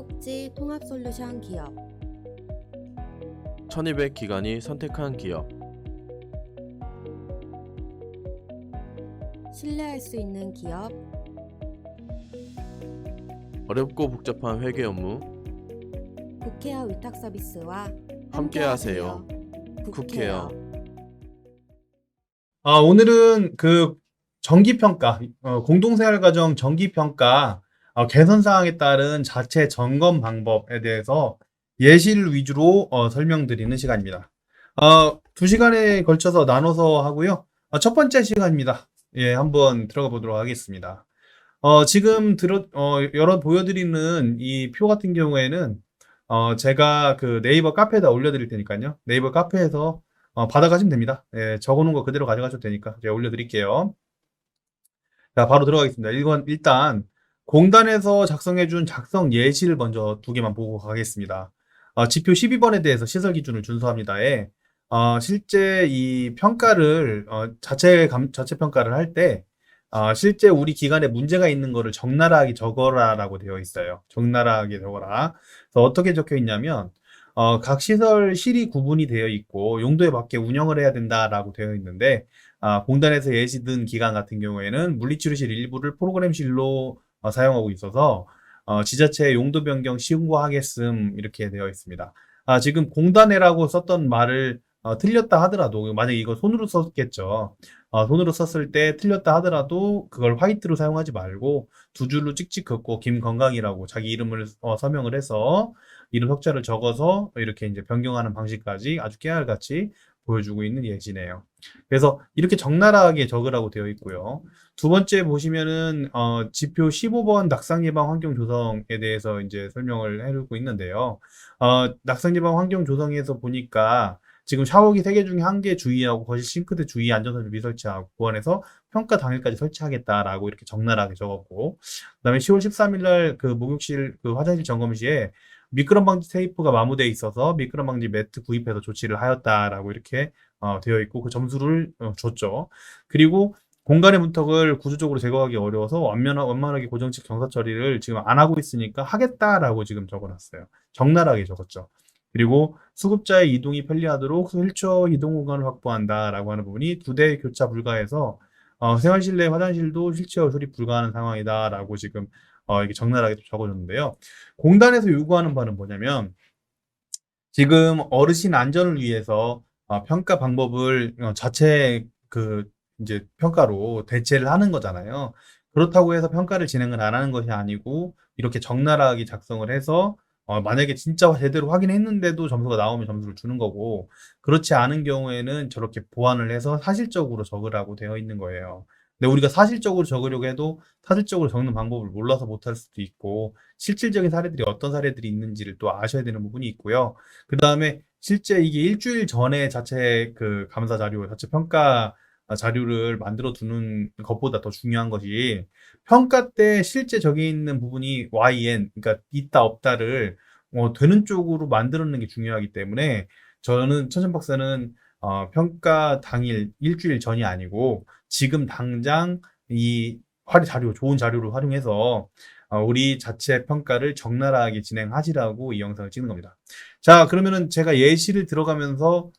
복지 통합솔루션 기업 1200 기관이 선택한 기업. 신뢰할 수 있는 기업 어렵고 복잡한 회계 업무 국회어 위탁 서비스와 함께하세요. 국회어. 오늘은 정기평가, 공동생활과정 정기평가 개선 사항에 따른 자체 점검 방법에 대해서 예시를 위주로 설명드리는 시간입니다. 2시간에 걸쳐서 나눠서 하고요. 첫 번째 시간입니다. 예, 한번 들어가 보도록 하겠습니다. 지금 보여드리는 이 표 같은 경우에는 제가 네이버 카페에다 올려드릴 테니까요. 네이버 카페에서 받아가시면 됩니다. 예, 적어놓은 거 그대로 가져가셔도 되니까 제가 올려드릴게요. 자, 바로 들어가겠습니다. 일단 공단에서 작성해준 작성 예시를 먼저 2개만 보고 가겠습니다. 지표 12번에 대해서 시설 기준을 준수합니다에 실제 이 평가를 자체 평가를 할 때 실제 우리 기관에 문제가 있는 거를 적나라하게 적어라라고 되어 있어요. 적나라하게 적어라. 그래서 어떻게 적혀 있냐면 각 시설 실이 구분이 되어 있고 용도에 맞게 운영을 해야 된다라고 되어 있는데 공단에서 예시 든 기관 같은 경우에는 물리치료실 일부를 프로그램실로 사용하고 있어서 지자체 용도 변경 신고하겠음 이렇게 되어 있습니다. 지금 공단에라고 썼던 말을 틀렸다 하더라도 만약에 이거 손으로 썼겠죠. 손으로 썼을 때 틀렸다 하더라도 그걸 화이트로 사용하지 말고 2줄로 찍찍 긋고 김건강이라고 자기 이름을 서명을 해서 이름 석자를 적어서 이렇게 이제 변경하는 방식까지 아주 깨알같이 보여주고 있는 예시네요. 그래서 이렇게 적나라하게 적으라고 되어 있고요. 두 번째 보시면은 지표 15번 낙상 예방 환경 조성에 대해서 이제 설명을 해주고 있는데요. 낙상 예방 환경 조성에서 보니까 지금 샤워기 3개 중에 1개 주의하고 거실 싱크대 주의 안전선을 미설치하고 보완해서 평가 당일까지 설치하겠다라고 이렇게 적나라하게 적었고, 그다음에 10월 13일 날 목욕실 화장실 점검 시에 미끄럼 방지 테이프가 마모되어 있어서 미끄럼 방지 매트 구입해서 조치를 하였다라고 이렇게 되어 있고 그 점수를 줬죠. 그리고 공간의 문턱을 구조적으로 제거하기 어려워서 완만하게 고정식 경사 처리를 지금 안 하고 있으니까 하겠다라고 지금 적어놨어요. 적나라하게 적었죠. 그리고 수급자의 이동이 편리하도록 휠체어 이동 공간을 확보한다라고 하는 부분이 2대 교차 불가해서 생활실 내 화장실도 휠체어 수립 불가하는 상황이다라고 지금 이게 적나라하게 적어줬는데요. 공단에서 요구하는 바는 뭐냐면 지금 어르신 안전을 위해서 평가 방법을 자체 이제 평가로 대체를 하는 거잖아요. 그렇다고 해서 평가를 진행을 안 하는 것이 아니고 이렇게 적나라하게 작성을 해서 만약에 진짜 제대로 확인했는데도 점수가 나오면 점수를 주는 거고 그렇지 않은 경우에는 저렇게 보완을 해서 사실적으로 적으라고 되어 있는 거예요. 근데 우리가 사실적으로 적으려고 해도 사실적으로 적는 방법을 몰라서 못할 수도 있고 실질적인 사례들이 어떤 사례들이 있는지를 또 아셔야 되는 부분이 있고요. 그 다음에 실제 이게 일주일 전에 자체 감사 자료, 자체 평가 자료를 만들어 두는 것보다 더 중요한 것이 평가 때 실제 저기 있는 부분이 YN, 그러니까 있다 없다를 되는 쪽으로 만들어내는 게 중요하기 때문에 저는 천천 박사는 평가 당일 일주일 전이 아니고 지금 당장 이 좋은 자료를 활용해서 우리 자체 평가를 적나라하게 진행하시라고 이 영상을 찍는 겁니다. 자, 그러면은 제가 예시를 들어가면서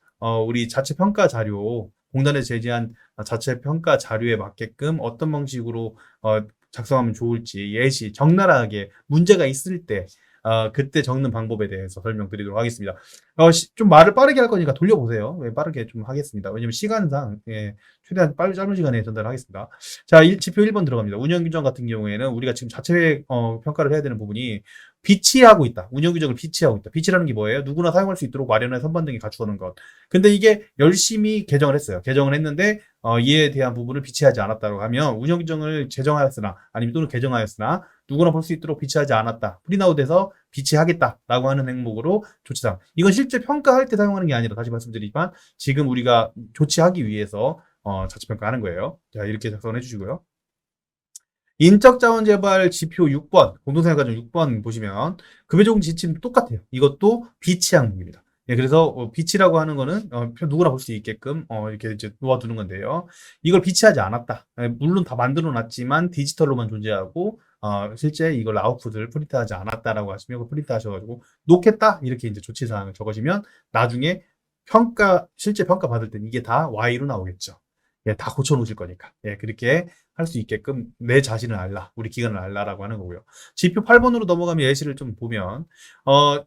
우리 자체 평가 자료, 공단에서 제시한 자체 평가 자료에 맞게끔 어떤 방식으로 작성하면 좋을지 예시, 적나라하게 문제가 있을 때 그때 적는 방법에 대해서 설명드리도록 하겠습니다. 좀 말을 빠르게 할 거니까 돌려보세요. 빠르게 좀 하겠습니다. 왜냐면 시간상 최대한 짧은 시간에 전달하겠습니다. 자, 지표 1번 들어갑니다. 운영규정 같은 경우에는 우리가 지금 자체 평가를 해야 되는 부분이 비치하고 있다. 운영규정을 비치하고 있다. 비치라는 게 뭐예요? 누구나 사용할 수 있도록 마련한 선반 등이 갖추는 것. 근데 이게 열심히 개정을 했어요. 개정을 했는데 이에 대한 부분을 비치하지 않았다고 하면 운영규정을 제정하였으나 아니면 또는 개정하였으나 누구나 볼 수 있도록 비치하지 않았다. 프린아웃해서 비치하겠다라고 하는 행목으로 조치사항. 이건 실제 평가할 때 사용하는 게 아니라 다시 말씀드리지만 지금 우리가 조치하기 위해서 자체평가하는 거예요. 자, 이렇게 작성해 주시고요. 인적자원 재발 지표 6번, 공동생활과정 6번 보시면 급여조금 지침 똑같아요. 이것도 비치 항목입니다. 예, 그래서 비치라고 하는 거는 누구나 볼 수 있게끔 이렇게 이제 놓아두는 건데요. 이걸 비치하지 않았다. 예, 물론 다 만들어 놨지만 디지털로만 존재하고 실제 이걸 아웃풋을 프린트하지 않았다라고 하시면 이걸 프린트하셔가지고 놓겠다 이렇게 이제 조치 사항을 적으시면 나중에 실제 평가 받을 땐 이게 다 Y로 나오겠죠. 예, 다 고쳐놓으실 거니까. 예, 그렇게 할 수 있게끔 내 자신을 알라, 우리 기관을 알라라고 하는 거고요. 지표 8번으로 넘어가면 예시를 좀 보면,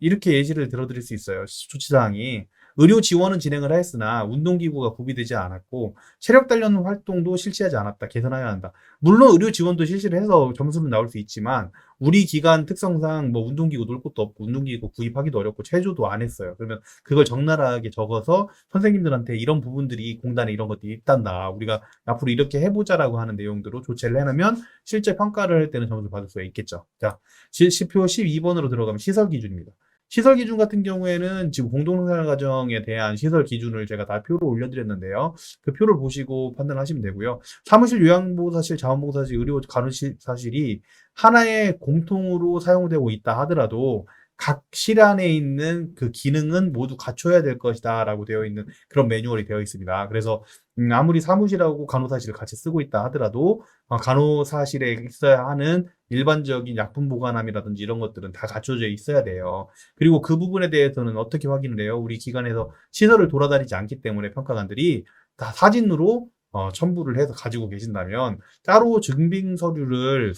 이렇게 예시를 들어드릴 수 있어요. 조치사항이. 의료 지원은 진행을 하였으나 운동기구가 구비되지 않았고 체력 단련 활동도 실시하지 않았다. 개선해야 한다. 물론 의료 지원도 실시를 해서 점수는 나올 수 있지만 우리 기관 특성상 뭐 운동기구 놀 곳도 없고 운동기구 구입하기도 어렵고 체조도 안 했어요. 그러면 그걸 적나라하게 적어서 선생님들한테 이런 부분들이 공단에 이런 것들이 있단다. 우리가 앞으로 이렇게 해보자라고 하는 내용들로 조치를 해놓으면 실제 평가를 할 때는 점수를 받을 수가 있겠죠. 자, 시표 12번으로 들어가면 시설 기준입니다. 시설 기준 같은 경우에는 지금 공동생활과정에 대한 시설 기준을 제가 다 표로 올려드렸는데요. 그 표를 보시고 판단하시면 되고요. 사무실, 요양보호사실, 자원봉사실, 의료 간호사실이 하나의 공통으로 사용되고 있다 하더라도 각 실 안에 있는 그 기능은 모두 갖춰야 될 것이다 라고 되어 있는 그런 매뉴얼이 되어 있습니다. 그래서 아무리 사무실하고 간호사실을 같이 쓰고 있다 하더라도 간호사실에 있어야 하는 일반적인 약품 보관함이라든지 이런 것들은 다 갖춰져 있어야 돼요. 그리고 그 부분에 대해서는 어떻게 확인을 해요? 우리 기관에서 시설을 돌아다니지 않기 때문에 평가관들이 다 사진으로 첨부를 해서 가지고 계신다면 따로 증빙 서류를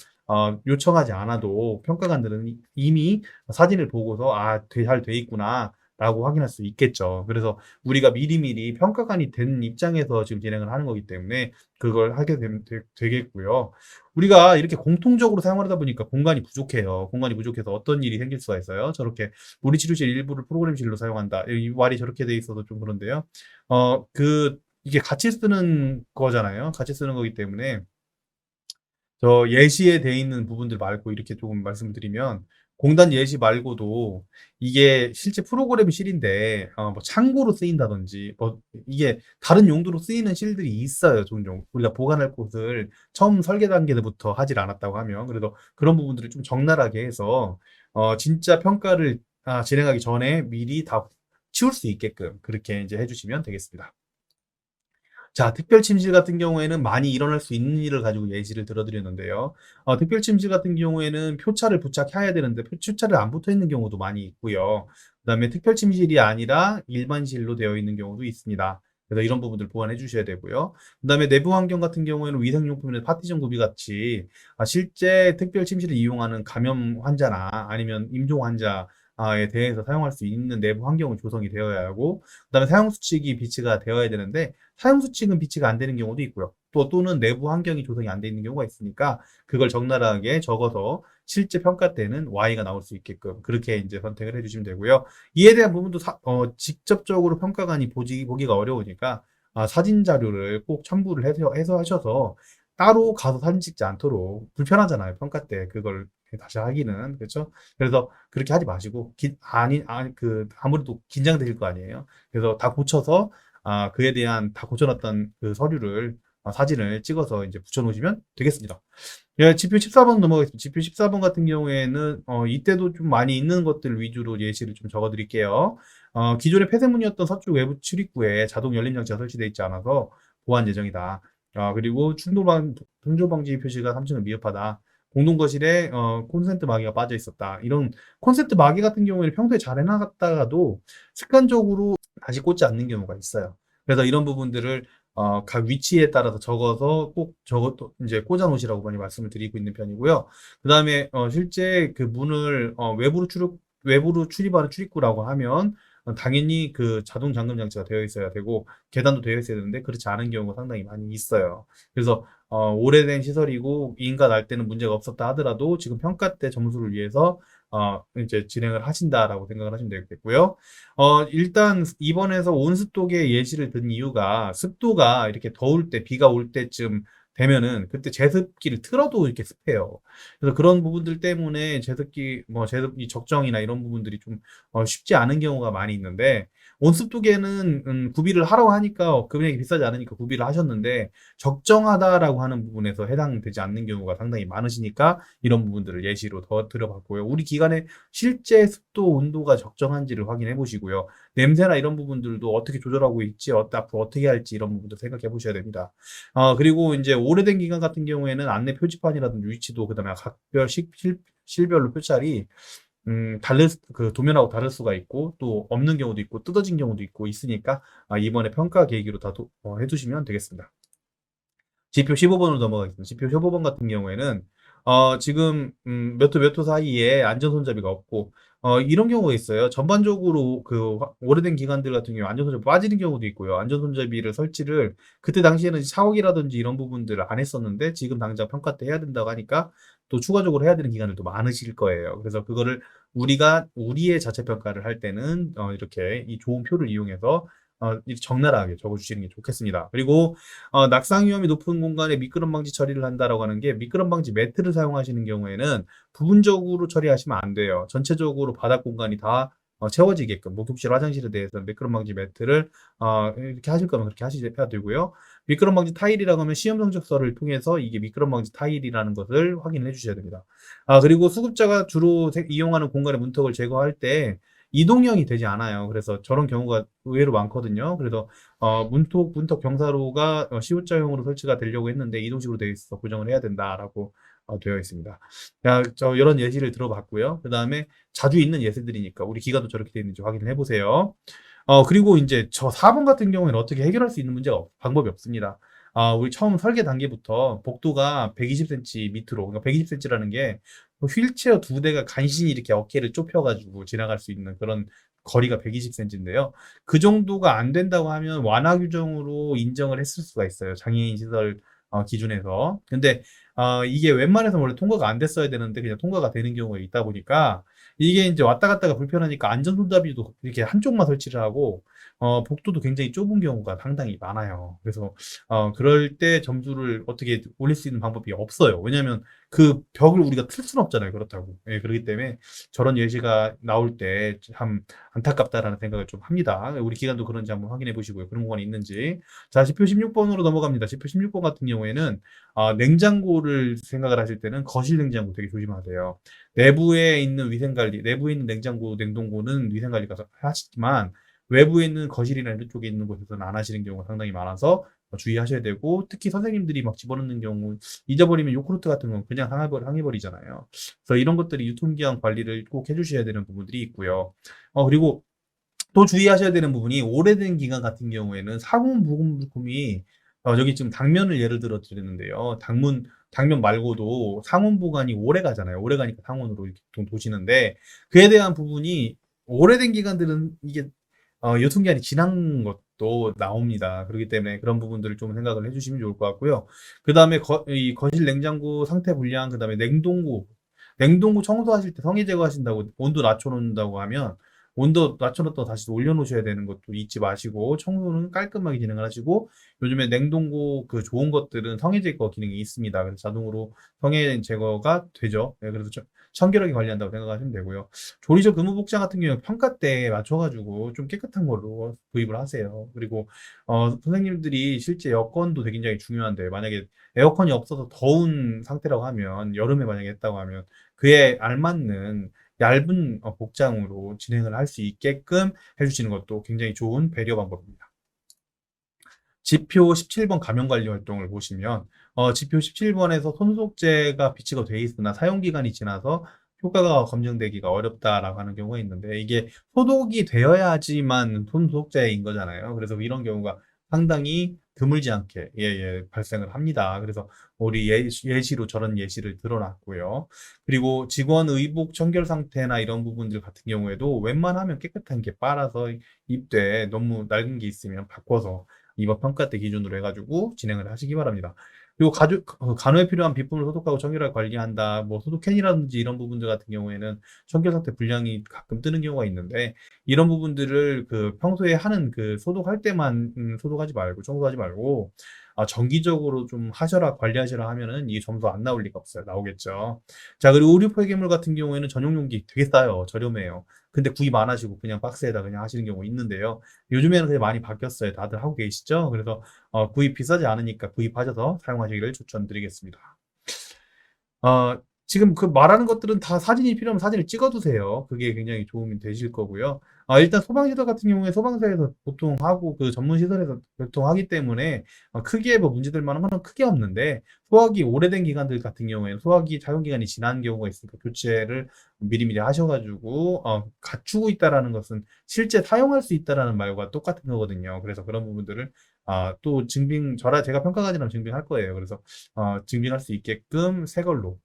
요청하지 않아도 평가관들은 이미 사진을 보고서 잘 돼 있구나 라고 확인할 수 있겠죠. 그래서 우리가 미리미리 평가관이 된 입장에서 지금 진행을 하는 거기 때문에 그걸 하게 되겠고요. 우리가 이렇게 공통적으로 사용하다 보니까 공간이 부족해요. 공간이 부족해서 어떤 일이 생길 수가 있어요. 저렇게 물리치료실 일부를 프로그램실로 사용한다. 이 말이 저렇게 돼 있어서 좀 그런데요. 이게 같이 쓰는 거잖아요. 같이 쓰는 거기 때문에 저 예시에 돼 있는 부분들 말고 이렇게 조금 말씀을 드리면 공단 예시 말고도 이게 실제 프로그램 실인데 뭐 창고로 쓰인다든지 뭐 이게 다른 용도로 쓰이는 실들이 있어요. 종종 우리가 보관할 곳을 처음 설계 단계부터 하질 않았다고 하면 그래도 그런 부분들을 좀 적나라하게 해서 진짜 평가를 진행하기 전에 미리 다 치울 수 있게끔 그렇게 이제 해주시면 되겠습니다. 자, 특별 침실 같은 경우에는 많이 일어날 수 있는 일을 가지고 예시를 들어드렸는데요. 특별 침실 같은 경우에는 표차를 부착해야 되는데 표차를 안 붙어 있는 경우도 많이 있고요. 그다음에 특별 침실이 아니라 일반실로 되어 있는 경우도 있습니다. 그래서 이런 부분들 보완해 주셔야 되고요. 그다음에 내부 환경 같은 경우에는 위생용품이나 파티션 구비 같이 실제 특별 침실을 이용하는 감염 환자나 아니면 임종 환자에 대해서 사용할 수 있는 내부 환경은 조성이 되어야 하고 그다음에 사용 수칙이 비치가 되어야 되는데 사용 수칙은 비치가 안 되는 경우도 있고요. 또는 내부 환경이 조성이 안 돼 있는 경우가 있으니까 그걸 적나라하게 적어서 실제 평가 때는 Y가 나올 수 있게끔 그렇게 이제 선택을 해주시면 되고요. 이에 대한 부분도 직접적으로 평가관이 보기가 어려우니까 사진 자료를 꼭 첨부를 해서 하셔서 따로 가서 사진 찍지 않도록 불편하잖아요. 평가 때 그걸 다시 하기는 그렇죠. 그래서 그렇게 하지 마시고 아무래도 긴장되실 거 아니에요. 그래서 다 고쳐서 그에 대한 다 고쳐놨던 그 서류를 사진을 찍어서 이제 붙여놓으시면 되겠습니다. 예, 지표 14번 넘어가겠습니다. 지표 14번 같은 경우에는 이때도 좀 많이 있는 것들 위주로 예시를 좀 적어드릴게요. 기존의 폐쇄문이었던 서쪽 외부 출입구에 자동 열림 장치가 설치되어 있지 않아서 보완 예정이다. 그리고 충돌 방지 표시가 3층을 미흡하다. 공동거실에 콘센트 마개가 빠져 있었다. 이런 콘센트 마개 같은 경우에는 평소에 잘 해나갔다가도 습관적으로 다시 꽂지 않는 경우가 있어요. 그래서 이런 부분들을 각 위치에 따라서 적어서 꼭 저것도 이제 꽂아 놓으시라고 많이 말씀을 드리고 있는 편이고요. 그 다음에 실제 그 문을 외부로 출입하는 출입구라고 하면 당연히 그 자동 잠금 장치가 되어 있어야 되고 계단도 되어 있어야 되는데 그렇지 않은 경우가 상당히 많이 있어요. 그래서 오래된 시설이고 이인가 날 때는 문제가 없었다 하더라도 지금 평가 때 점수를 위해서 이제 진행을 하신다라고 생각을 하시면 되겠고요. 일단 이번에서 온습도계 예시를 든 이유가 습도가 이렇게 더울 때 비가 올 때쯤 되면은 그때 제습기를 틀어도 이렇게 습해요. 그래서 그런 부분들 때문에 제습기 적정이나 이런 부분들이 좀 쉽지 않은 경우가 많이 있는데 온습도계는 구비를 하라고 하니까 금액이 비싸지 않으니까 구비를 하셨는데 적정하다라고 하는 부분에서 해당되지 않는 경우가 상당히 많으시니까 이런 부분들을 예시로 더 들어봤고요. 우리 기관의 실제 습도 온도가 적정한지를 확인해 보시고요. 냄새나 이런 부분들도 어떻게 조절하고 있지, 앞으로 어떻게 할지 이런 부분도 생각해 보셔야 됩니다. 그리고 이제 오래된 기관 같은 경우에는 안내 표지판이라든지 위치도 그다음에 각별 실별로 표찰이 그 도면하고 다를 수가 있고 또 없는 경우도 있고 뜯어진 경우도 있고 있으니까 이번에 평가 계기로 다 해두시면 되겠습니다. 지표 15번으로 넘어가겠습니다. 지표 15번 같은 경우에는 지금 몇 호 사이에 안전손잡이가 없고 이런 경우가 있어요. 전반적으로 그 오래된 기관들 같은 경우 안전손잡이 빠지는 경우도 있고요. 안전손잡이를 설치를 그때 당시에는 샤워기라든지 이런 부분들을 안 했었는데 지금 당장 평가 때 해야 된다고 하니까 또 추가적으로 해야 되는 기관들도 많으실 거예요. 그래서 그거를 우리가 우리의 자체 평가를 할 때는 이렇게 이 좋은 표를 이용해서 이렇게 적나라하게 적어주시는 게 좋겠습니다. 그리고 낙상 위험이 높은 공간에 미끄럼 방지 처리를 한다라고 하는 게 미끄럼 방지 매트를 사용하시는 경우에는 부분적으로 처리하시면 안 돼요. 전체적으로 바닥 공간이 다 채워지게끔 목욕실, 화장실에 대해서 미끄럼 방지 매트를 이렇게 하실 거면 그렇게 하셔야 되고요. 미끄럼 방지 타일이라고 하면 시험 성적서를 통해서 이게 미끄럼 방지 타일이라는 것을 확인해 주셔야 됩니다. 그리고 수급자가 주로 이용하는 공간의 문턱을 제거할 때 이동형이 되지 않아요. 그래서 저런 경우가 의외로 많거든요. 그래서 문턱 경사로가 C자형으로 설치가 되려고 했는데 이동식으로 되어 있어서 고정을 해야 된다라고 되어 있습니다. 이런 예시를 들어봤고요. 그 다음에 자주 있는 예시들이니까 우리 기가도 저렇게 되어 있는지 확인을 해보세요. 그리고 이제 저 4번 같은 경우에는 어떻게 해결할 수 있는 방법이 없습니다. 우리 처음 설계 단계부터 복도가 120cm 밑으로, 그러니까 120cm라는 게 휠체어 2대가 간신히 이렇게 어깨를 좁혀가지고 지나갈 수 있는 그런 거리가 120cm인데요. 그 정도가 안 된다고 하면 완화 규정으로 인정을 했을 수가 있어요. 장애인 시설 기준에서. 근데 이게 웬만해서 원래 통과가 안 됐어야 되는데 그냥 통과가 되는 경우가 있다 보니까 이게 이제 왔다 갔다가 불편하니까 안전손잡이도 이렇게 한쪽만 설치를 하고 복도도 굉장히 좁은 경우가 상당히 많아요. 그래서 그럴 때 점수를 어떻게 올릴 수 있는 방법이 없어요. 왜냐하면 그 벽을 우리가 틀 수는 없잖아요. 그렇다고. 예, 그렇기 때문에 저런 예시가 나올 때 참 안타깝다라는 생각을 좀 합니다. 우리 기관도 그런지 한번 확인해 보시고요. 그런 공간이 있는지. 자, 지표 16번으로 넘어갑니다. 지표 16번 같은 경우에는 냉장고를 생각을 하실 때는 거실 냉장고 되게 조심하세요. 내부에 있는 위생관리, 내부에 있는 냉장고, 냉동고는 위생관리가 하시지만 외부에 있는 거실이나 이런 쪽에 있는 곳에서는 안 하시는 경우가 상당히 많아서 주의하셔야 되고 특히 선생님들이 막 집어넣는 경우 잊어버리면 요구르트 같은 건 그냥 상해버리잖아요. 그래서 이런 것들이 유통기한 관리를 꼭 해주셔야 되는 부분들이 있고요. 그리고 또 주의하셔야 되는 부분이 오래된 기간 같은 경우에는 상온보관물품이 여기 지금 당면을 예를 들어 드리는데요. 당면 말고도 상온 보관이 오래 가잖아요. 오래 가니까 상온으로 이렇게 보통 도시는데 그에 대한 부분이 오래된 기간들은 이게 유통기한이 지난 것도 나옵니다. 그렇기 때문에 그런 부분들을 좀 생각을 해주시면 좋을 것 같고요. 그 다음에 이 거실 냉장고 상태 불량, 그 다음에 냉동고 청소하실 때 성에 제거하신다고 온도 낮춰놓는다고 하면 온도 낮춰놨다가 다시 올려놓으셔야 되는 것도 잊지 마시고 청소는 깔끔하게 진행을 하시고 요즘에 냉동고 그 좋은 것들은 성해 제거 기능이 있습니다. 그래서 자동으로 성해 제거가 되죠. 네, 그래서 청결하게 관리한다고 생각하시면 되고요. 조리실 근무복장 같은 경우는 평가 때 맞춰가지고 좀 깨끗한 걸로 구입을 하세요. 그리고 선생님들이 실제 여건도 되게 굉장히 중요한데 만약에 에어컨이 없어서 더운 상태라고 하면 여름에 만약에 했다고 하면 그에 알맞는 얇은 복장으로 진행을 할 수 있게끔 해주시는 것도 굉장히 좋은 배려 방법입니다. 지표 17번 감염관리 활동을 보시면 지표 17번에서 손소독제가 비치가 돼 있으나 사용기간이 지나서 효과가 검증되기가 어렵다라고 하는 경우가 있는데 이게 소독이 되어야지만 손소독제인 거잖아요. 그래서 이런 경우가 상당히 드물지 않게 발생을 합니다. 그래서 우리 예시로 저런 예시를 들어놨고요. 그리고 직원 의복 청결 상태나 이런 부분들 같은 경우에도 웬만하면 깨끗한 게 빨아서 입대 너무 낡은 게 있으면 바꿔서 이번 평가 때 기준으로 해가지고 진행을 하시기 바랍니다. 그리고 간호에 필요한 비품을 소독하고 청결하게 관리한다. 뭐 소독캔이라든지 이런 부분들 같은 경우에는 청결 상태 불량이 가끔 뜨는 경우가 있는데 이런 부분들을 그 평소에 하는 그 소독할 때만 소독하지 말고 청소하지 말고 정기적으로 좀 하셔라, 관리하시라 하면은 이 점수 안 나올 리가 없어요. 나오겠죠. 자, 그리고 의류 폐기물 같은 경우에는 전용 용기 되게 싸요. 저렴해요. 근데 구입 안 하시고 그냥 박스에다 그냥 하시는 경우 있는데요. 요즘에는 그게 많이 바뀌었어요. 다들 하고 계시죠? 그래서 구입 비싸지 않으니까 구입하셔서 사용하시기를 추천드리겠습니다. 지금 그 말하는 것들은 다 사진이 필요하면 사진을 찍어두세요. 그게 굉장히 도움이 되실 거고요. 일단 소방시설 같은 경우에 소방서에서 보통 하고 그 전문 시설에서 보통 하기 때문에 크게 뭐 문제될 만한 건 크게 없는데, 소화기 오래된 기관들 같은 경우에는 소화기 사용 기간이 지난 경우가 있으니까 교체를 미리미리 하셔가지고 갖추고 있다라는 것은 실제 사용할 수 있다라는 말과 똑같은 거거든요. 그래서 그런 부분들을 또 제가 평가관이라면 증빙할 거예요. 그래서 증빙할 수 있게끔 새 걸로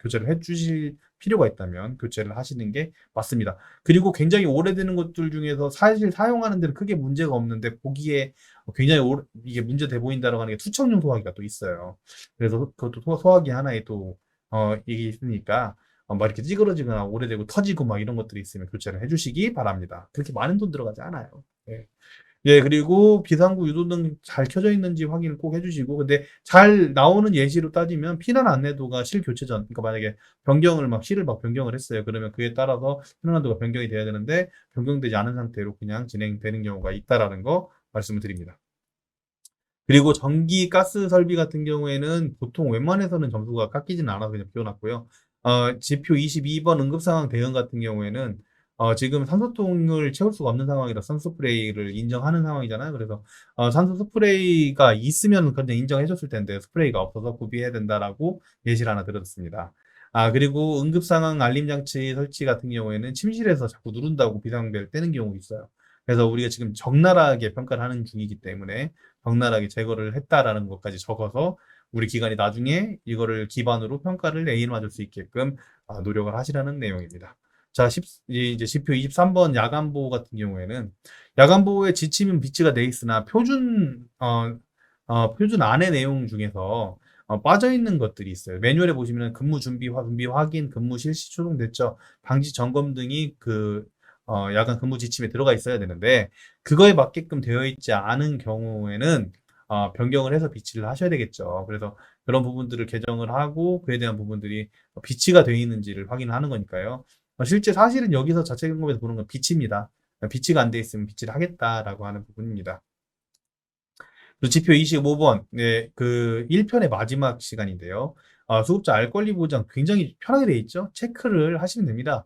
교체를 해주실 필요가 있다면 교체를 하시는 게 맞습니다. 그리고 굉장히 오래되는 것들 중에서 사실 사용하는 데는 크게 문제가 없는데 보기에 굉장히 이게 문제돼 보인다라고 하는 게 투척용 소화기가 또 있어요. 그래서 그것도 소화기 하나에 또 이게 있으니까 막 이렇게 찌그러지거나 오래되고 터지고 막 이런 것들이 있으면 교체를 해주시기 바랍니다. 그렇게 많은 돈 들어가지 않아요. 네. 예, 그리고 비상구 유도등 잘 켜져 있는지 확인을 꼭 해주시고, 근데 잘 나오는 예시로 따지면 피난 안내도가 실교체 전, 그러니까 만약에 실을 막 변경을 했어요. 그러면 그에 따라서 피난 안내도가 변경이 돼야 되는데 변경되지 않은 상태로 그냥 진행되는 경우가 있다라는 거 말씀을 드립니다. 그리고 전기, 가스 설비 같은 경우에는 보통 웬만해서는 점수가 깎이지는 않아서 그냥 비워놨고요. 지표 22번 응급상황 대응 같은 경우에는 지금 산소통을 채울 수가 없는 상황이라 산소 스프레이를 인정하는 상황이잖아요. 그래서 산소 스프레이가 있으면 그냥 인정해줬을 텐데 스프레이가 없어서 구비해야 된다라고 예시를 하나 드렸습니다. 그리고 응급상황 알림장치 설치 같은 경우에는 침실에서 자꾸 누른다고 비상벨 떼는 경우가 있어요. 그래서 우리가 지금 적나라하게 평가를 하는 중이기 때문에 적나라하게 제거를 했다라는 것까지 적어서 우리 기관이 나중에 이거를 기반으로 평가를 A를 맞을 수 있게끔 노력을 하시라는 내용입니다. 자, 이제 지표 23번 야간보호 같은 경우에는 야간보호의 지침은 비치가 돼 있으나 표준 안의 내용 중에서 빠져 있는 것들이 있어요. 매뉴얼에 보시면 근무 준비 확인, 근무 실시 초동대처, 방지 점검 등이 야간 근무 지침에 들어가 있어야 되는데 그거에 맞게끔 되어 있지 않은 경우에는 변경을 해서 비치를 하셔야 되겠죠. 그래서 그런 부분들을 개정을 하고 그에 대한 부분들이 비치가 되어 있는지를 확인하는 거니까요. 실제 사실은 여기서 자체 점검에서 보는 건 비치입니다. 비치가 안 돼 있으면 비치를 하겠다라고 하는 부분입니다. 그리고 지표 25번, 네, 그 1편의 마지막 시간인데요. 수급자 알 권리 보장 굉장히 편하게 돼 있죠. 체크를 하시면 됩니다.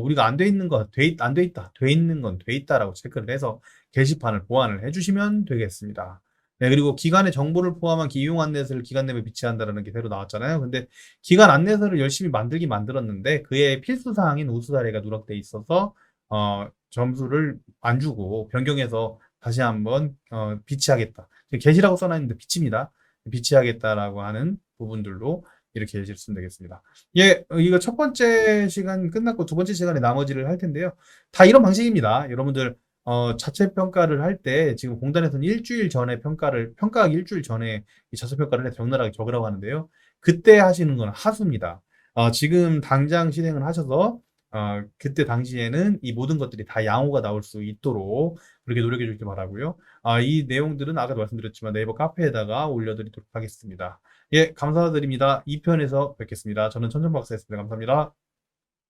우리가 안 돼 있는 건 안 돼 있다, 돼 있는 건 돼 있다라고 체크를 해서 게시판을 보완을 해주시면 되겠습니다. 네, 그리고 기관의 정보를 포함한 이용 안내서를 기관 내부에 비치한다라는 게 새로 나왔잖아요. 근데 기관 안내서를 열심히 만들었는데 그의 필수 사항인 우수 사례가 누락돼 있어서 점수를 안 주고 변경해서 다시 한번 비치하겠다. 게시라고 써놨는데 비치입니다. 비치하겠다라고 하는 부분들로 이렇게 예시를 쓰면 되겠습니다. 예, 이거 첫 번째 시간 끝났고 두 번째 시간에 나머지를 할 텐데요. 다 이런 방식입니다. 여러분들 자체 평가를 할 때 지금 공단에서는 일주일 전에 평가하기 일주일 전에 이 자체 평가를 해서 적나라하게 적으라고 하는데요. 그때 하시는 건 하수입니다. 지금 당장 실행을 하셔서 그때 당시에는 이 모든 것들이 다 양호가 나올 수 있도록 그렇게 노력해 주길 바라고요. 이 내용들은 아까도 말씀드렸지만 네이버 카페에다가 올려드리도록 하겠습니다. 예, 감사드립니다. 2편에서 뵙겠습니다. 저는 천천박사였습니다. 감사합니다.